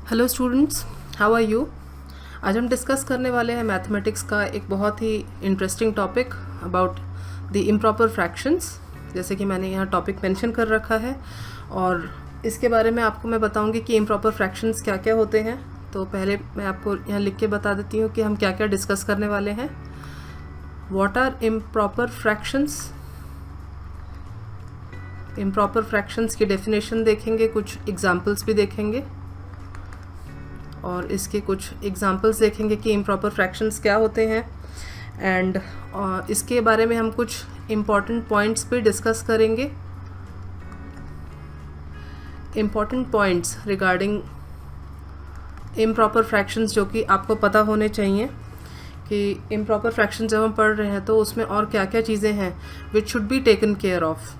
Hello students, how are you. आज हम discuss करने वाले हैं मैथमेटिक्स का एक बहुत ही interesting topic about the improper fractions. जैसे कि मैंने यहाँ टॉपिक मेंशन कर रखा है और इसके बारे में आपको मैं बताऊंगी कि इम्प्रॉपर फ्रैक्शंस क्या क्या होते हैं। तो पहले मैं आपको यहाँ लिख के बता देती हूँ कि हम क्या क्या डिस्कस करने वाले हैं। What are improper fractions. Improper fractions की डेफिनेशन देखेंगे, कुछ एग्जाम्पल्स भी देखेंगे और इसके कुछ एग्जाम्पल्स देखेंगे कि इम्प्रॉपर फ्रैक्शंस क्या होते हैं। एंड इसके बारे में हम कुछ इम्पॉर्टेंट पॉइंट्स भी डिस्कस करेंगे। Important points regarding improper fractions जो कि आपको पता होने चाहिए कि इम्प्रॉपर फ्रैक्शन जब हम पढ़ रहे हैं तो उसमें और क्या क्या चीज़ें हैं which should be taken care of.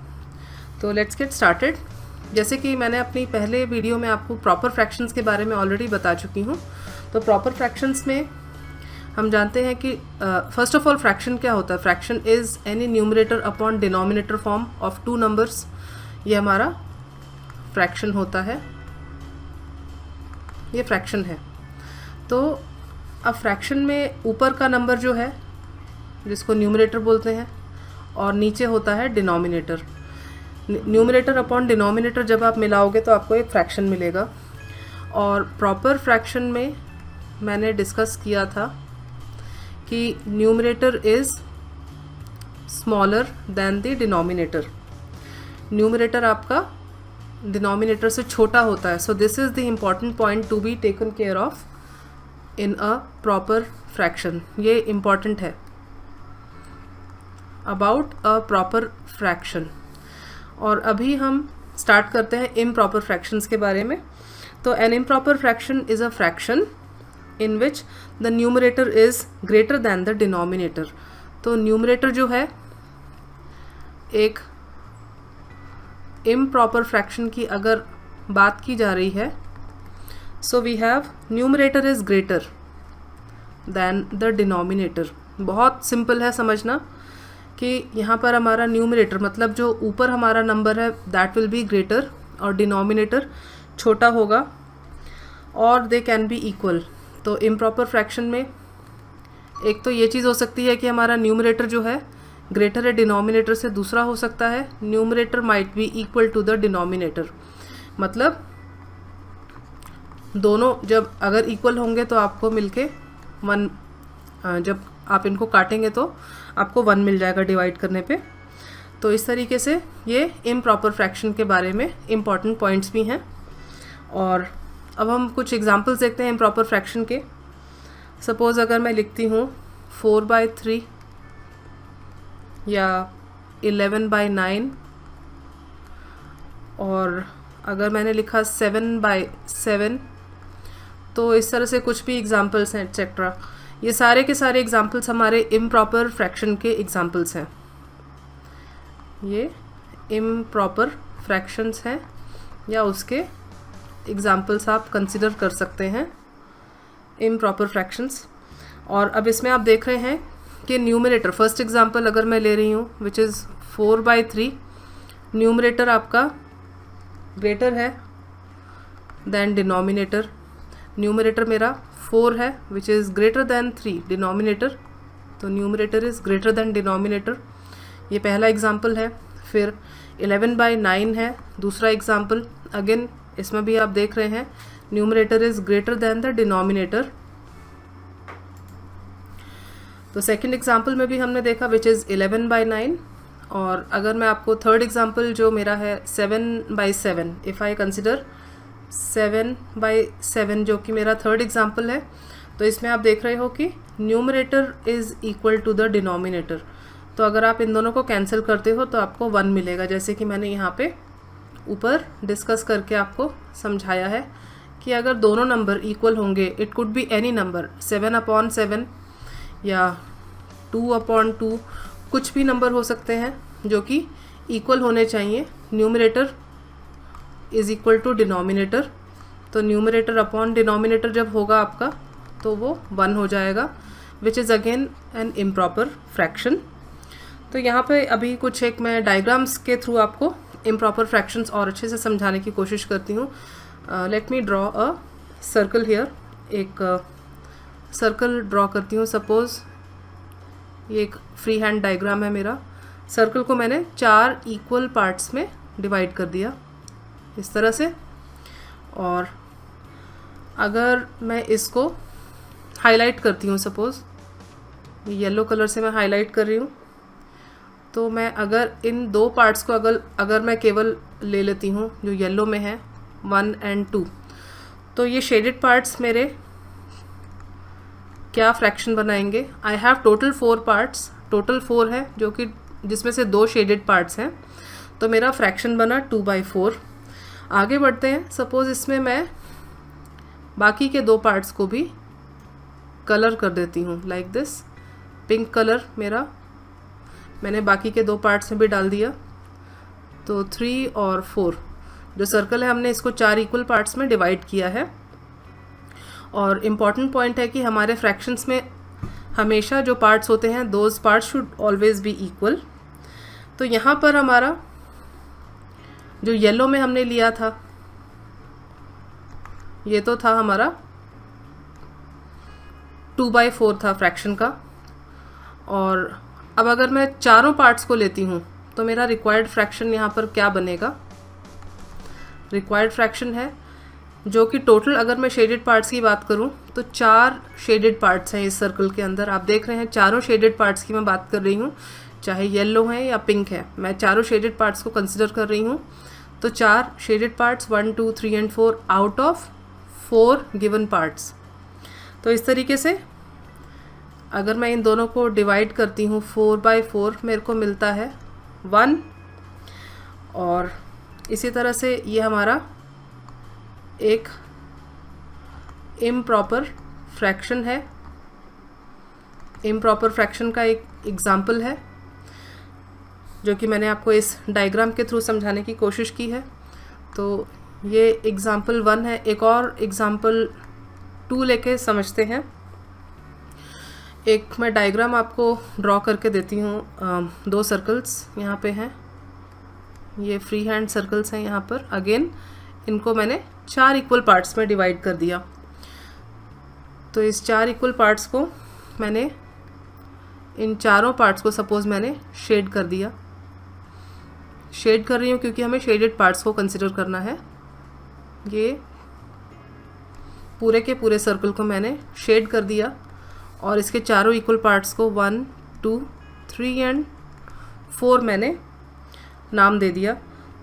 तो लेट्स गेट स्टार्टेड। जैसे कि मैंने अपनी पहले वीडियो में आपको प्रॉपर फ्रैक्शंस के बारे में ऑलरेडी बता चुकी हूँ। तो प्रॉपर फ्रैक्शंस में हम जानते हैं कि फर्स्ट ऑफ ऑल फ्रैक्शन क्या होता है। Fraction is any numerator upon denominator form of two numbers. ये हमारा फ्रैक्शन होता है, ये फ्रैक्शन है। तो अब फ्रैक्शन में ऊपर का नंबर जो है जिसको न्यूमरेटर बोलते हैं और नीचे होता है डिनोमिनेटर। न्यूमरेटर अपॉन डिनोमिनेटर जब आप मिलाओगे तो आपको एक फ्रैक्शन मिलेगा। और प्रॉपर फ्रैक्शन में मैंने डिस्कस किया था कि numerator is smaller than the denominator. Numerator आपका डिनोमिनेटर से छोटा होता है। So this is the important point to be taken care of in a proper fraction. ये इम्पॉर्टेंट है अबाउट अ प्रॉपर फ्रैक्शन। और अभी हम स्टार्ट करते हैं इम्प्रॉपर फ्रैक्शंस के बारे में। तो an improper fraction is a fraction in which the numerator is greater than the denominator. तो न्यूमरेटर जो है एक इम्प्रॉपर फ्रैक्शन की अगर बात की जा रही है, so we have numerator is greater than the denominator. बहुत सिंपल है समझना कि यहाँ पर हमारा न्यूमरेटर मतलब जो ऊपर हमारा नंबर है दैट विल बी ग्रेटर और डिनोमिनेटर छोटा होगा और दे कैन बी इक्वल। तो इम्प्रॉपर फ्रैक्शन में एक तो ये चीज़ हो सकती है कि हमारा न्यूमरेटर जो है ग्रेटर है डिनोमिनेटर से। दूसरा हो सकता है numerator might be equal to the denominator. मतलब दोनों जब अगर इक्वल होंगे तो आपको मिलके वन, जब आप इनको काटेंगे तो आपको 1 मिल जाएगा डिवाइड करने पे। तो इस तरीके से ये इम्प्रॉपर फ्रैक्शन के बारे में इम्पॉर्टेंट पॉइंट्स भी हैं। और अब हम कुछ एग्जांपल्स देखते हैं इम्प्रॉपर फ्रैक्शन के। सपोज़ अगर मैं लिखती हूँ 4/3 या 11/9 और अगर मैंने लिखा 7/7, तो इस तरह से कुछ भी एग्जांपल्स हैं एक्सेट्रा। ये सारे के सारे एग्जांपल्स हमारे इम्प्रॉपर फ्रैक्शन के एग्जांपल्स हैं। ये इम्प्रॉपर फ्रैक्शंस हैं या उसके एग्जांपल्स आप कंसिडर कर सकते हैं इम्प्रॉपर फ्रैक्शंस। और अब इसमें आप देख रहे हैं कि न्यूमरेटर, फर्स्ट एग्जांपल अगर मैं ले रही हूँ विच इज़ 4/3, न्यूमरेटर आपका ग्रेटर है दैन डिनोमिनेटर। न्यूमरेटर मेरा 4 है which is greater than 3 denominator. तो numerator is greater than denominator, ये पहला एग्जांपल है। फिर 11/9 है दूसरा एग्जांपल। अगेन इसमें भी आप देख रहे हैं numerator is greater than the denominator. तो सेकंड एग्जांपल में भी हमने देखा विच इज़ 11/9। और अगर मैं आपको थर्ड एग्जांपल जो मेरा है 7/7, इफ़ आई कंसिडर 7/7 जो कि मेरा थर्ड एग्जांपल है, तो इसमें आप देख रहे हो कि numerator is equal to the denominator. तो अगर आप इन दोनों को कैंसिल करते हो तो आपको 1 मिलेगा। जैसे कि मैंने यहाँ पे ऊपर डिस्कस करके आपको समझाया है कि अगर दोनों नंबर इक्वल होंगे, it could be any number, 7/7 या 2/2, कुछ भी नंबर हो सकते हैं जो कि इक्वल होने चाहिए। Numerator is equal to denominator. तो न्यूमरेटर अपॉन डिनोमिनेटर जब होगा आपका तो वो 1 हो जाएगा which is again an improper fraction. तो यहाँ पे अभी कुछ एक मैं डायग्राम्स के थ्रू आपको इम्प्रॉपर फ्रैक्शंस और अच्छे से समझाने की कोशिश करती हूँ। Let me draw a circle here, एक सर्कल ड्रॉ करती हूँ। सपोज़ ये एक फ्री हैंड डायग्राम है मेरा। सर्कल को मैंने 4 इक्वल पार्ट्स में डिवाइड कर दिया इस तरह से। और अगर मैं इसको हाईलाइट करती हूँ, सपोज़ येलो कलर से मैं हाईलाइट कर रही हूँ, तो मैं अगर इन 2 पार्ट्स को अगर मैं केवल ले लेती हूँ जो येलो में है 1 और 2, तो ये शेडेड पार्ट्स मेरे क्या फ्रैक्शन बनाएंगे। I have total 4 parts, total 4 है जो कि जिसमें से 2 शेडेड पार्ट्स हैं, तो मेरा फ्रैक्शन बना 2/4। आगे बढ़ते हैं। सपोज़ इसमें मैं बाकी के 2 पार्ट्स को भी कलर कर देती हूँ लाइक दिस। पिंक कलर मेरा मैंने बाकी के 2 पार्ट्स में भी डाल दिया। तो 3 और 4 जो सर्कल है हमने इसको 4 इक्वल पार्ट्स में डिवाइड किया है। और इम्पॉर्टेंट पॉइंट है कि हमारे फ्रैक्शंस में हमेशा जो पार्ट्स होते हैं those parts should always be equal. तो यहाँ पर हमारा जो येलो में हमने लिया था ये तो था हमारा 2/4 था फ्रैक्शन का। और अब अगर मैं चारों पार्ट्स को लेती हूँ तो मेरा रिक्वायर्ड फ्रैक्शन यहाँ पर क्या बनेगा। रिक्वायर्ड फ्रैक्शन है जो कि टोटल, अगर मैं शेडेड पार्ट्स की बात करूं तो 4 शेडेड पार्ट्स हैं इस सर्कल के अंदर। आप देख रहे हैं चारों शेडेड पार्ट्स की मैं बात कर रही हूं, चाहे येलो है या पिंक है, मैं चारों शेडेड पार्ट्स को कंसिडर कर रही हूं। तो 4 shaded parts 1 2 3 and 4 out of 4 given parts. तो इस तरीके से अगर मैं इन दोनों को डिवाइड करती हूँ 4/4, मेरे को मिलता है 1। और इसी तरह से ये हमारा एक इम्प्रॉपर फ्रैक्शन है। इम्प्रॉपर फ्रैक्शन का एक एग्जाम्पल है जो कि मैंने आपको इस डायग्राम के थ्रू समझाने की कोशिश की है। तो ये एग्जाम्पल 1 है। एक और एग्जाम्पल 2 लेके समझते हैं। एक मैं डायग्राम आपको ड्रॉ करके देती हूँ। 2 सर्कल्स यहाँ पे हैं, ये फ्री हैंड सर्कल्स हैं। यहाँ पर अगेन इनको मैंने 4 इक्वल पार्ट्स में डिवाइड कर दिया। तो इस 4 इक्वल पार्ट्स को मैंने, इन चारों पार्ट्स को सपोज़ मैंने शेड कर दिया। शेड कर रही हूँ क्योंकि हमें शेडेड पार्ट्स को कंसिडर करना है। ये पूरे के पूरे सर्कल को मैंने शेड कर दिया और इसके चारों इक्वल पार्ट्स को 1 2 3 एंड 4 मैंने नाम दे दिया।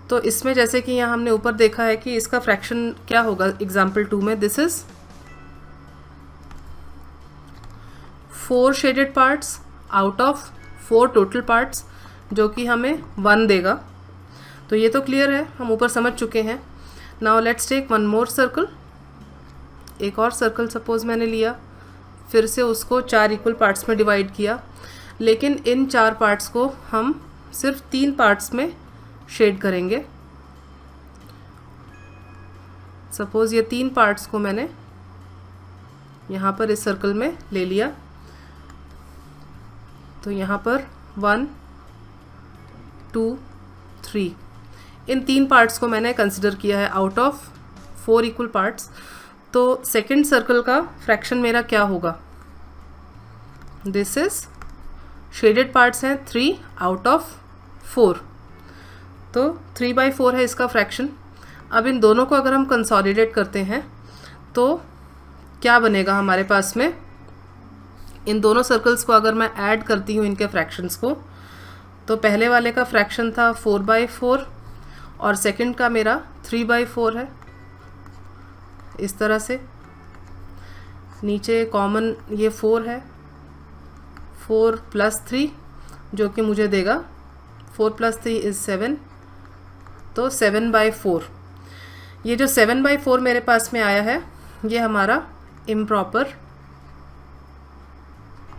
तो इसमें जैसे कि यहाँ हमने ऊपर देखा है कि इसका फ्रैक्शन क्या होगा एग्जाम्पल 2 में। This is 4 shaded parts out of 4 total parts, जो कि हमें 1 देगा। तो ये तो क्लियर है, हम ऊपर समझ चुके हैं। Now let's take one more circle. एक और सर्कल सपोज मैंने लिया, फिर से उसको 4 इक्वल पार्ट्स में डिवाइड किया, लेकिन इन 4 पार्ट्स को हम सिर्फ 3 पार्ट्स में शेड करेंगे। सपोज ये 3 पार्ट्स को मैंने यहाँ पर इस सर्कल में ले लिया। तो यहाँ पर 1 2 3 इन 3 पार्ट्स को मैंने कंसिडर किया है आउट ऑफ 4 इक्वल पार्ट्स। तो सेकंड सर्कल का फ्रैक्शन मेरा क्या होगा। दिस इज शेडेड पार्ट्स हैं 3 आउट ऑफ 4, तो 3/4 है इसका फ्रैक्शन। अब इन दोनों को अगर हम कंसोलिडेट करते हैं तो क्या बनेगा हमारे पास में। इन दोनों सर्कल्स को अगर मैं ऐड करती हूँ इनके फ्रैक्शंस को, तो पहले वाले का फ्रैक्शन था 4/4 और सेकंड का मेरा 3/4 है। इस तरह से नीचे कॉमन ये 4 है, 4 + 3 जो कि मुझे देगा 4 + 3 इज़ 7, तो 7/4। ये जो 7/4 मेरे पास में आया है ये हमारा इम्प्रॉपर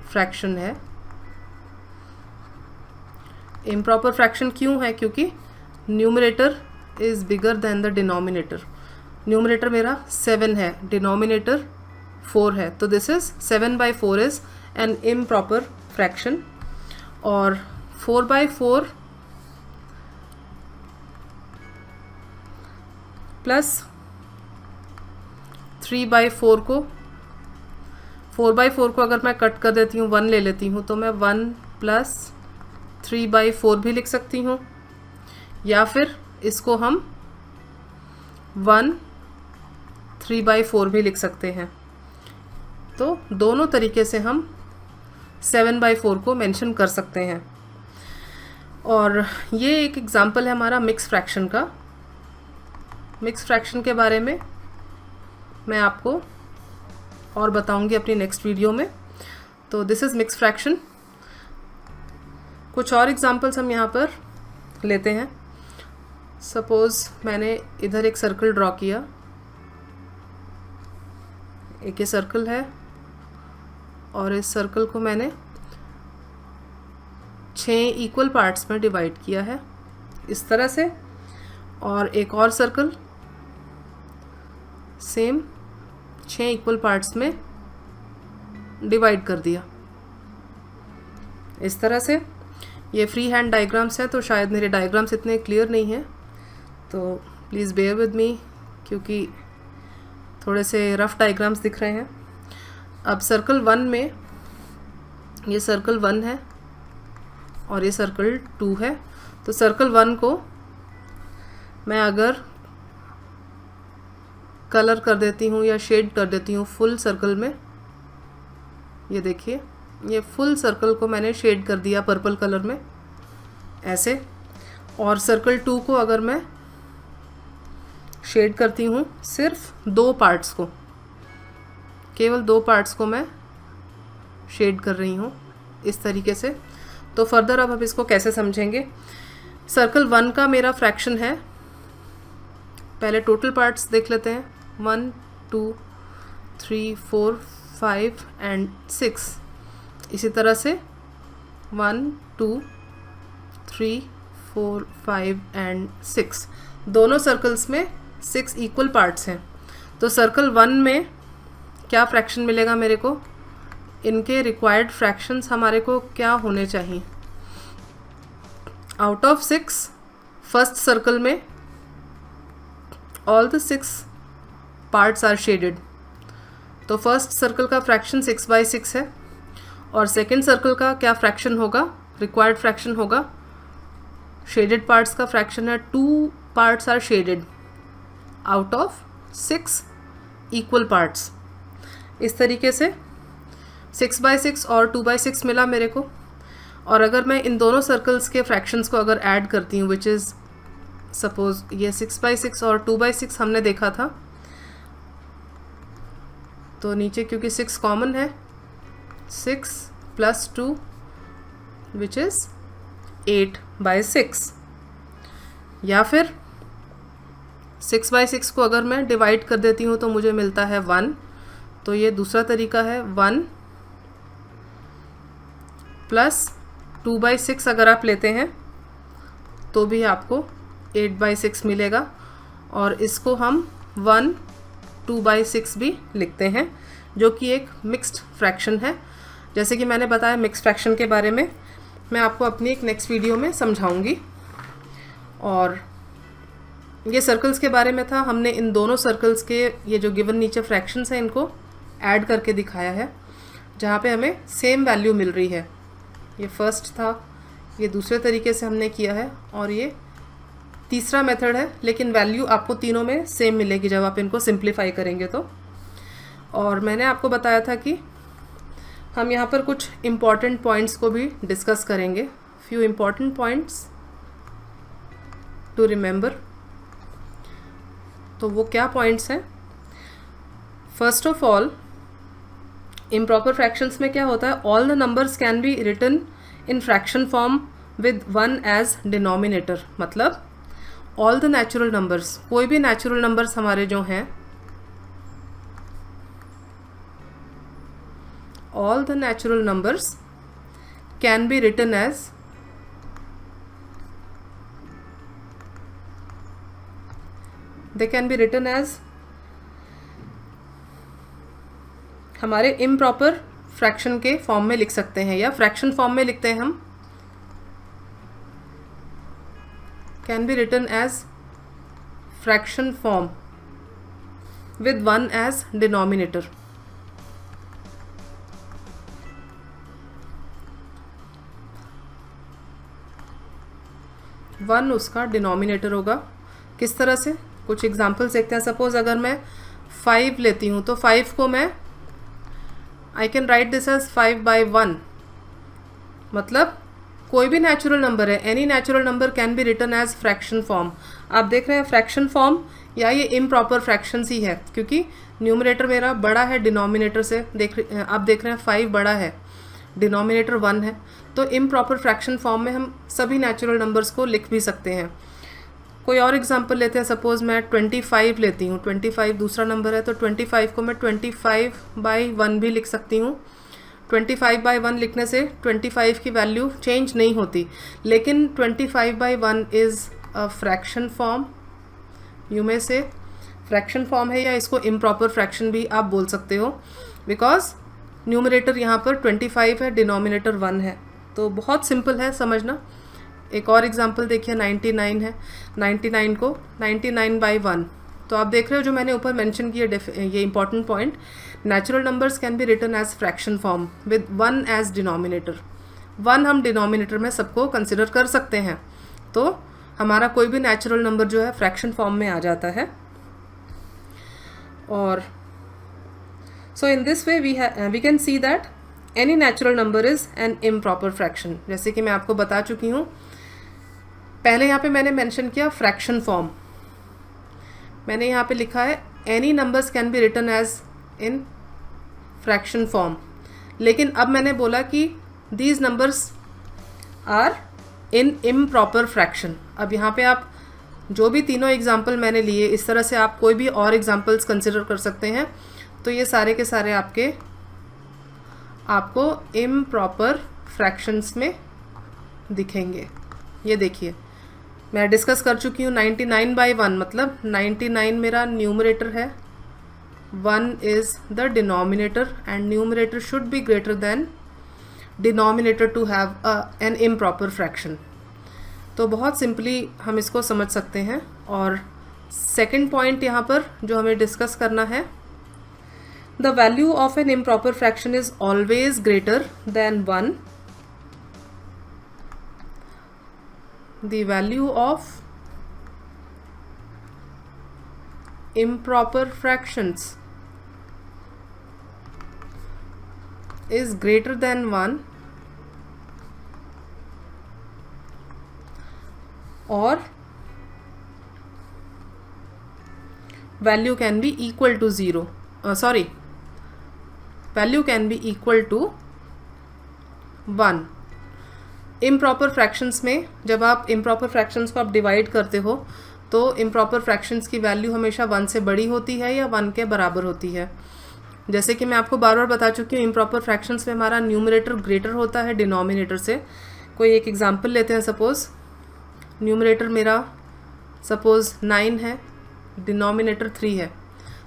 फ्रैक्शन है। इम्प्रॉपर फ्रैक्शन क्यों है, क्योंकि numerator is bigger than the denominator. Numerator मेरा 7 है, डिनोमिनेटर 4 है, तो this is 7/4 is an improper fraction. और 4/4 + 3/4 को 4/4 को अगर मैं कट कर देती हूँ 1 ले लेती हूँ तो मैं 1 + 3/4 भी लिख सकती हूँ, या फिर इसको हम 1 3/4 भी लिख सकते हैं। तो दोनों तरीके से हम 7/4 को मेंशन कर सकते हैं। और ये एक एग्जांपल है हमारा मिक्स फ्रैक्शन का। मिक्स फ्रैक्शन के बारे में मैं आपको और बताऊंगी अपनी नेक्स्ट वीडियो में। तो दिस इज़ मिक्स फ्रैक्शन। कुछ और एग्जांपल्स हम यहाँ पर लेते हैं। सपोज़ मैंने इधर एक सर्कल ड्रॉ किया, एक ये सर्कल है और इस सर्कल को मैंने 6 इक्वल पार्ट्स में डिवाइड किया है इस तरह से, और एक और सर्कल सेम 6 इक्वल पार्ट्स में डिवाइड कर दिया इस तरह से। ये फ्री हैंड डायग्राम्स हैं तो शायद मेरे डायग्राम्स इतने क्लियर नहीं हैं, तो प्लीज़ बेयर विद मी क्योंकि थोड़े से रफ डायग्राम्स दिख रहे हैं। अब सर्कल 1 में ये सर्कल 1 है और ये सर्कल 2 है। तो सर्कल 1 को मैं अगर कलर कर देती हूँ या शेड कर देती हूँ फुल सर्कल में, ये देखिए ये फुल सर्कल को मैंने शेड कर दिया पर्पल कलर में ऐसे। और सर्कल 2 को अगर मैं शेड करती हूँ सिर्फ 2 पार्ट्स को, केवल 2 पार्ट्स को मैं शेड कर रही हूँ इस तरीके से। तो फर्दर अब हम इसको कैसे समझेंगे। सर्कल 1 का मेरा फ्रैक्शन है, पहले टोटल पार्ट्स देख लेते हैं। 1 2 3 4 5 एंड 6। इसी तरह से 1 2 3 4 5 एंड 6, दोनों सर्कल्स में 6 इक्वल पार्ट्स हैं। तो सर्कल 1 में क्या फ्रैक्शन मिलेगा मेरे को, इनके रिक्वायर्ड फ्रैक्शंस हमारे को क्या होने चाहिए। आउट ऑफ 6 फर्स्ट सर्कल में all the 6 parts are shaded, तो फर्स्ट सर्कल का फ्रैक्शन 6/6 है। और सेकेंड सर्कल का क्या फ्रैक्शन होगा, रिक्वायर्ड फ्रैक्शन होगा, शेडेड पार्ट्स का फ्रैक्शन है 2 parts are shaded out of 6 equal parts. इस तरीके से 6/6 और 2/6 मिला मेरे को। और अगर मैं इन दोनों सर्कल्स के फ्रैक्शंस को अगर ऐड करती हूँ, विच इज़ सपोज ये 6/6 और 2/6 हमने देखा था, तो नीचे क्योंकि 6 कॉमन है, 6 + 2 विच इज़ 8/6। या फिर 6/6 को अगर मैं डिवाइड कर देती हूँ तो मुझे मिलता है 1, तो ये दूसरा तरीका है। 1 + 2/6 अगर आप लेते हैं तो भी आपको 8/6 मिलेगा। और इसको हम 1 2/6 भी लिखते हैं, जो कि एक मिक्स्ड फ्रैक्शन है। जैसे कि मैंने बताया मिक्स्ड फ्रैक्शन के बारे में मैं आपको अपनी एक नेक्स्ट वीडियो में समझाऊंगी। और ये सर्कल्स के बारे में था, हमने इन दोनों सर्कल्स के ये जो गिवन नीचे फ्रैक्शंस हैं इनको ऐड करके दिखाया है, जहाँ पे हमें सेम वैल्यू मिल रही है। ये फर्स्ट था, ये दूसरे तरीके से हमने किया है, और ये तीसरा मेथड है, लेकिन वैल्यू आपको तीनों में सेम मिलेगी जब आप इनको सिंप्लीफाई करेंगे तो। और मैंने आपको बताया था कि हम यहाँ पर कुछ इम्पॉर्टेंट पॉइंट्स को भी डिस्कस करेंगे, few important points to remember. तो वो क्या पॉइंट्स हैं। First of all, improper fractions में क्या होता है, all the numbers can be written in fraction form with 1 as denominator. मतलब ऑल द नेचुरल नंबर्स, कोई भी नेचुरल नंबर्स हमारे जो हैं, all the natural numbers can be written as हमारे इम्प्रॉपर फ्रैक्शन के फॉर्म में लिख सकते हैं, या फ्रैक्शन फॉर्म में लिखते हैं हम, can be written as fraction form with 1 as denominator. One उसका डिनोमिनेटर होगा। किस तरह से, कुछ एग्जांपल्स देखते हैं। सपोज अगर मैं 5 लेती हूँ तो 5 को मैं I can write this as 5/1, मतलब कोई भी नेचुरल नंबर है, any natural number can be written as fraction form. आप देख रहे हैं फ्रैक्शन फॉर्म या ये इम्प्रॉपर फ्रैक्शंस ही है, क्योंकि न्यूमरेटर मेरा बड़ा है डिनोमिनेटर से। आप देख रहे हैं 5 बड़ा है, डिनोमिनेटर 1 है, तो इम्प्रॉपर फ्रैक्शन फॉर्म में हम सभी नेचुरल नंबर्स को लिख भी सकते हैं। कोई और एग्जांपल लेते हैं। सपोज़ मैं 25 लेती हूँ, 25 दूसरा नंबर है, तो 25 को मैं 25/1 भी लिख सकती हूँ। 25/1 लिखने से 25 की वैल्यू चेंज नहीं होती, लेकिन 25/1 is a fraction form. You में से फ्रैक्शन फॉर्म है, या इसको इम्प्रॉपर फ्रैक्शन भी आप बोल सकते हो, बिकॉज न्यूमरेटर यहाँ पर 25 है, डिनोमिनेटर 1 है। तो बहुत सिंपल है समझना। एक और एग्जांपल देखिए, 99 है, 99 को 99/1। तो आप देख रहे हो जो मैंने ऊपर मेंशन किया, ये important point, natural numbers can be written as fraction form with 1 as denominator. 1 हम डिनोमिनेटर में सबको कंसिडर कर सकते हैं, तो हमारा कोई भी नेचुरल नंबर जो है फ्रैक्शन फॉर्म में आ जाता है। और so in this way we can see that any natural number is an improper fraction. जैसे कि मैं आपको बता चुकी हूँ, पहले यहाँ पे मैंने मेंशन किया फ्रैक्शन फॉर्म, मैंने यहाँ पे लिखा है any numbers can be written as in fraction form, लेकिन अब मैंने बोला कि these numbers are in improper fraction. अब यहाँ पे आप जो भी तीनों एग्जाम्पल मैंने लिए, इस तरह से आप कोई भी और एग्जाम्पल्स कंसिडर कर सकते हैं, तो ये सारे के सारे आपको इम्प्रॉपर फ्रैक्शंस में दिखेंगे। ये देखिए मैं डिस्कस कर चुकी हूँ 99/1, मतलब 99 मेरा न्यूमरेटर है, 1 is the denominator, and numerator should be greater than denominator to have an improper fraction. तो बहुत सिंपली हम इसको समझ सकते हैं। और सेकंड पॉइंट यहाँ पर जो हमें डिस्कस करना है, the value of an improper fraction is always greater than 1। The value of improper fractions is greater than 1, or value can be equal to 0. Value can be equal to 1. Improper fractions में जब आप improper fractions को आप divide करते हो, तो improper fractions की value हमेशा 1 से बड़ी होती है या 1 के बराबर होती है। जैसे कि मैं आपको बार बार बता चुकी हूँ, इम्प्रॉपर फ्रैक्शंस में हमारा न्यूमरेटर ग्रेटर होता है डिनोमिनेटर से। कोई एक एग्जांपल लेते हैं। सपोज़ न्यूमरेटर मेरा सपोज़ 9 है, डिनोमिनेटर 3 है,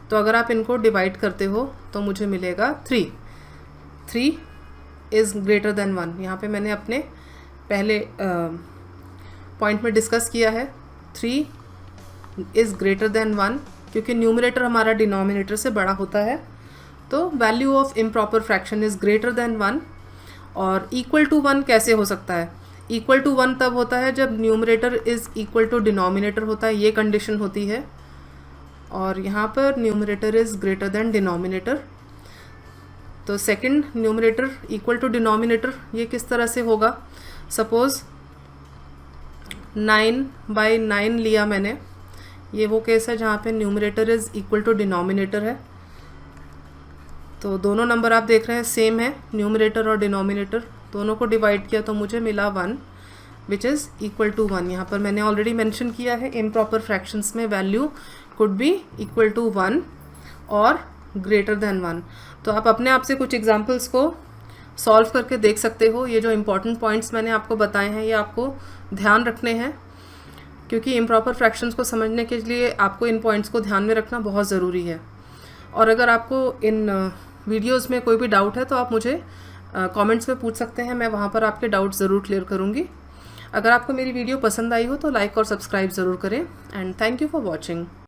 तो अगर आप इनको डिवाइड करते हो तो मुझे मिलेगा 3 इज़ ग्रेटर देन 1। यहाँ पे मैंने अपने पहले पॉइंट में डिस्कस किया है 3 इज़ ग्रेटर देन 1, क्योंकि न्यूमरेटर हमारा डिनोमिनेटर से बड़ा होता है, तो value of improper fraction is greater than 1। और इक्वल टू 1 कैसे हो सकता है? इक्वल टू 1 तब होता है जब numerator is equal to denominator होता है, ये कंडीशन होती है। और यहाँ पर numerator is greater than denominator, तो second numerator equal to denominator, ये किस तरह से होगा? सपोज़ 9/9 लिया मैंने, ये वो केस है जहाँ पे numerator is equal to denominator है, तो दोनों नंबर आप देख रहे हैं सेम है, न्यूमरेटर और डिनोमिनेटर दोनों को डिवाइड किया तो मुझे मिला 1 विच इज़ इक्वल टू 1। यहाँ पर मैंने ऑलरेडी मेंशन किया है इम्प्रॉपर फ्रैक्शंस में value could be equal to 1 और ग्रेटर देन 1। तो आप अपने आप से कुछ एग्जांपल्स को सॉल्व करके देख सकते हो। ये जो इम्पॉर्टेंट पॉइंट्स मैंने आपको बताए हैं ये आपको ध्यान रखने हैं, क्योंकि इम्प्रॉपर फ्रैक्शंस को समझने के लिए आपको इन पॉइंट्स को ध्यान में रखना बहुत ज़रूरी है। और अगर आपको इन वीडियोस में कोई भी डाउट है तो आप मुझे कमेंट्स में पूछ सकते हैं, मैं वहाँ पर आपके डाउट ज़रूर क्लियर करूँगी। अगर आपको मेरी वीडियो पसंद आई हो तो लाइक और सब्सक्राइब ज़रूर करें, and thank you for watching.